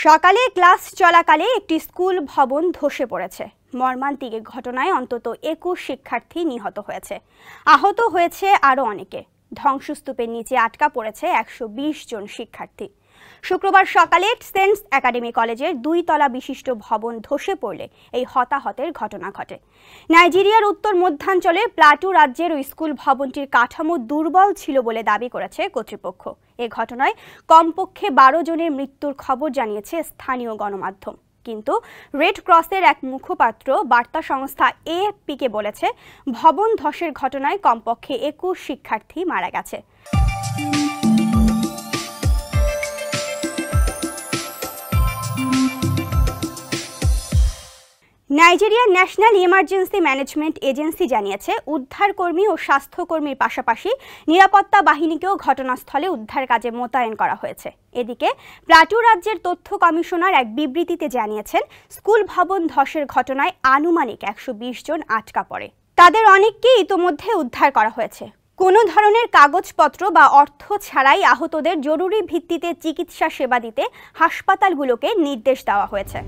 সকালে ক্লাস চলাকালে একটি স্কুল ভবন ধসে পড়েছে। মর্মান্তিক ঘটনায় অন্তত 21 শিক্ষার্থী নিহত হয়েছে, আহত হয়েছে আরও অনেকে। ধ্বংসস্তূপের নিচে আটকা পড়েছে 120 জন শিক্ষার্থী। শুক্রবার সকালে সেন্ট একাডেমি কলেজের 2 তলা বিশিষ্ট ভবন ধসে পড়লে এই হতাহতের ঘটনা ঘটে। নাইজেরিয়ার উত্তর মধ্যাঞ্চলে প্লাটু রাজ্যের ওই স্কুল ভবনটির কাঠামো দুর্বল ছিল বলে দাবি করেছে কর্তৃপক্ষ। এ ঘটনায় কমপক্ষে 12 জনের মৃত্যুর খবর জানিয়েছে স্থানীয় গণমাধ্যম। কিন্তু রেড ক্রসের এক মুখপাত্র বার্তা সংস্থা এএফপিকে বলেছে, ভবন ধসের ঘটনায় কমপক্ষে 21 শিক্ষার্থী মারা গেছে। নাইজেরিয়ার ন্যাশনাল ইমার্জেন্সি ম্যানেজমেন্ট এজেন্সি জানিয়েছে, উদ্ধারকর্মী ও স্বাস্থ্যকর্মীর পাশাপাশি নিরাপত্তা বাহিনীকেও ঘটনাস্থলে উদ্ধার কাজে মোতায়েন করা হয়েছে। এদিকে প্লাটু রাজ্যের তথ্য কমিশনার এক বিবৃতিতে জানিয়েছেন, স্কুল ভবন ধসের ঘটনায় আনুমানিক 120 জন আটকা পড়ে। তাদের অনেককেই ইতোমধ্যে উদ্ধার করা হয়েছে। কোনো ধরনের কাগজপত্র বা অর্থ ছাড়াই আহতদের জরুরি ভিত্তিতে চিকিৎসা সেবা দিতে হাসপাতালগুলোকে নির্দেশ দেওয়া হয়েছে।